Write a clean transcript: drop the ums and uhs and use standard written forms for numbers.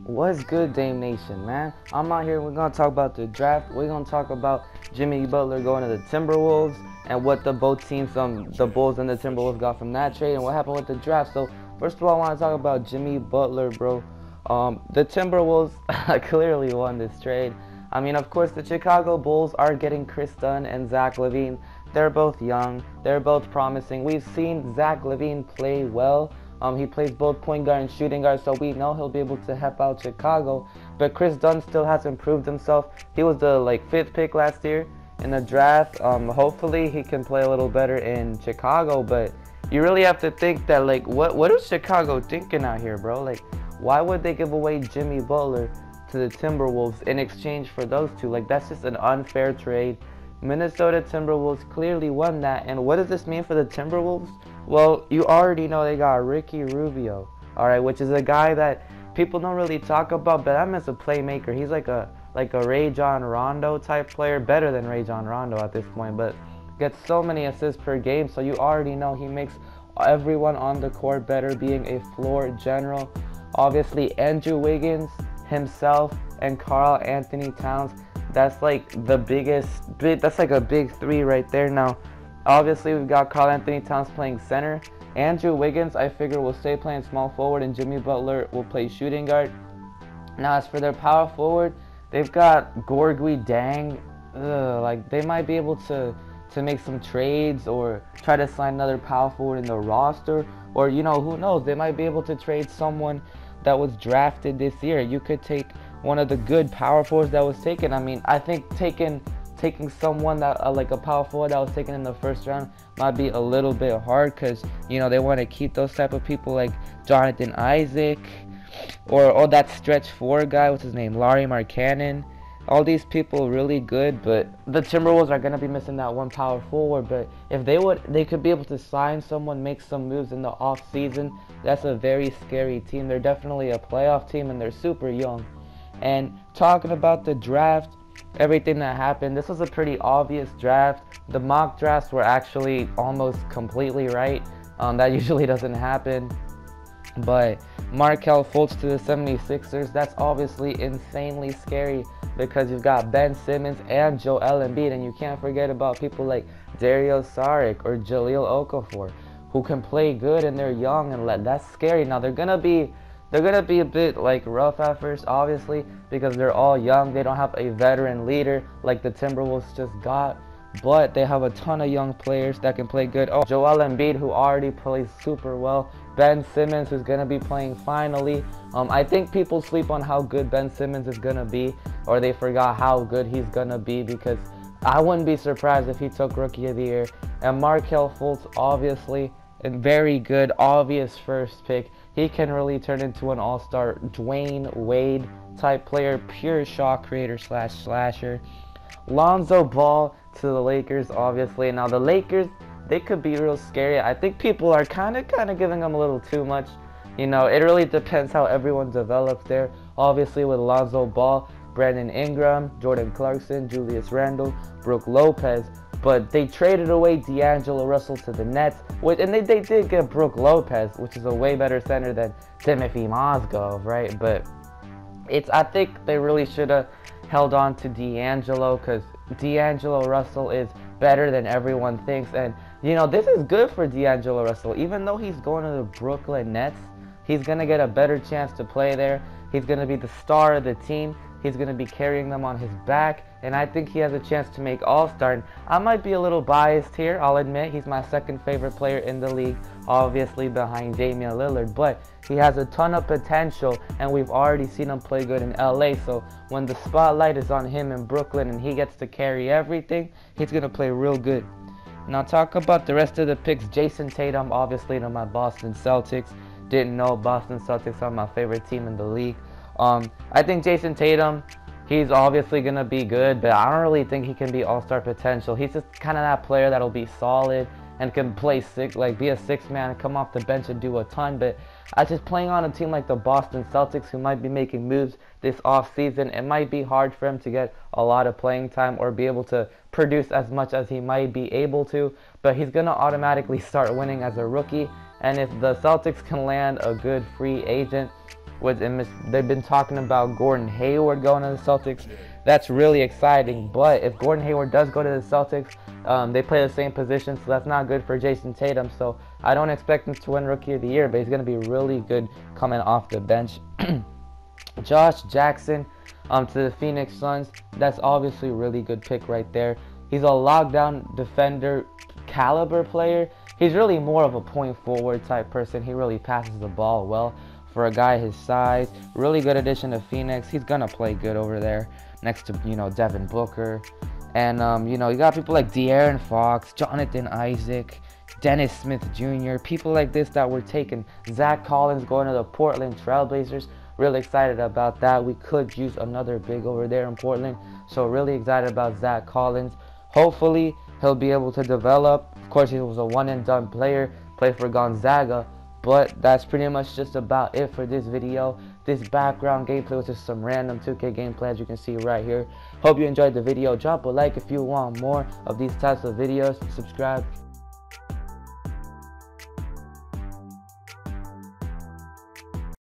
What's good, Dame Nation, man? I'm out here. We're gonna talk about the draft. We're gonna talk about Jimmy Butler going to the Timberwolves and what the both teams, the Bulls and the Timberwolves, got from that trade and what happened with the draft. So first of all, I want to talk about Jimmy Butler, bro. The Timberwolves clearly won this trade. I mean, of course, the Chicago Bulls are getting Chris Dunn and Zach LaVine. They're both young. They're both promising. We've seen Zach LaVine play well. He plays both point guard and shooting guard, so we know he'll be able to help out Chicago. But Chris Dunn still hasn't proved himself. He was the 5th pick last year in the draft. Hopefully he can play a little better in Chicago. But you really have to think that what is Chicago thinking out here, bro? Why would they give away Jimmy Butler to the Timberwolves in exchange for those two? That's just an unfair trade. Minnesota Timberwolves clearly won that. And what does this mean for the Timberwolves? Well, you already know they got Ricky Rubio, alright, which is a guy that people don't really talk about, but I'm as a playmaker. He's like a Rajon Rondo type player, better than Rajon Rondo at this point, but gets so many assists per game, so you already know he makes everyone on the court better, being a floor general. Obviously, Andrew Wiggins himself and Karl Anthony Towns, that's the biggest, that's a big three right there. Now, obviously, we've got Karl Anthony Towns playing center. Andrew Wiggins, I figure, will stay playing small forward, and Jimmy Butler will play shooting guard. Now, as for their power forward, they've got Gorgui Dang. They might be able to make some trades or try to sign another power forward in the roster. Or, who knows? They might be able to trade someone that was drafted this year. You could take one of the good power forwards that was taken. I mean, I think taking someone that a power forward that was taken in the first round might be a little bit hard, because they want to keep those type of people like Jonathan Isaac or that stretch 4 guy, what's his name, Larry Markkanen. All these people really good, but the Timberwolves are going to be missing that one power forward. But if they could be able to sign someone, make some moves in the off season. That's a very scary team. They're definitely a playoff team, and they're super young. And talking about the draft, everything that happened, this was a pretty obvious draft. The mock drafts were actually almost completely right. That usually doesn't happen. But Markelle Fultz to the 76ers, that's obviously insanely scary, because you've got Ben Simmons and Joel Embiid, and you can't forget about people like Dario Saric or Jahlil Okafor, who can play good and they're young, and that's scary. Now they're gonna be a bit rough at first, obviously, because they're all young. They don't have a veteran leader like the Timberwolves just got, but they have a ton of young players that can play good. Oh, Joel Embiid, who already plays super well. Ben Simmons, who's gonna be playing finally. I think people sleep on how good Ben Simmons is gonna be, or they forgot how good he's gonna be, because I wouldn't be surprised if he took Rookie of the Year. And Markelle Fultz, obviously, a very good, obvious first pick. He can really turn into an all-star Dwayne Wade type player, pure shot creator / slasher. Lonzo Ball to the Lakers, obviously. Now the Lakers, they could be real scary. I think people are kind of giving them a little too much. It really depends how everyone develops there. Obviously with Lonzo Ball, Brandon Ingram, Jordan Clarkson, Julius Randle, Brook Lopez. But they traded away D'Angelo Russell to the Nets, and they did get Brook Lopez, which is a way better center than Timothy Mozgov, right? But I think they really should have held on to D'Angelo, because D'Angelo Russell is better than everyone thinks. And this is good for D'Angelo Russell. Even though he's going to the Brooklyn Nets, he's going to get a better chance to play there. He's going to be the star of the team. He's going to be carrying them on his back, and I think he has a chance to make All-Star. And I might be a little biased here, I'll admit. He's my second favorite player in the league, obviously behind Damian Lillard, but he has a ton of potential, and we've already seen him play good in LA. So when the spotlight is on him in Brooklyn and he gets to carry everything, he's going to play real good. Now talk about the rest of the picks. Jason Tatum, obviously, to my Boston Celtics. Didn't know Boston Celtics are my favorite team in the league. I think Jason Tatum, he's obviously going to be good, but I don't really think he can be all-star potential. He's just kind of that player that'll be solid and can play be a six-man, come off the bench and do a ton. But I just playing on a team like the Boston Celtics, who might be making moves this offseason, it might be hard for him to get a lot of playing time or be able to produce as much as he might be able to. But he's going to automatically start winning as a rookie. And if the Celtics can land a good free agent, They've been talking about Gordon Hayward going to the Celtics. That's really exciting. But if Gordon Hayward does go to the Celtics, they play the same position, so that's not good for Jason Tatum. So I don't expect him to win Rookie of the Year, but he's going to be really good coming off the bench. Josh Jackson to the Phoenix Suns. That's obviously a really good pick right there. He's a lockdown defender caliber player. He's really more of a point forward type person. He really passes the ball well for a guy his size. Really good addition to Phoenix. He's going to play good over there next to, Devin Booker. And, you got people like De'Aaron Fox, Jonathan Isaac, Dennis Smith Jr., people like this that were taken. Zach Collins going to the Portland Trailblazers. Really excited about that. We could use another big over there in Portland. So really excited about Zach Collins. Hopefully, he'll be able to develop. Of course, he was a one-and-done player, played for Gonzaga. But that's pretty much just about it for this video. This background gameplay was just some random 2K gameplay, as you can see right here. Hope you enjoyed the video. Drop a like if you want more of these types of videos. Subscribe.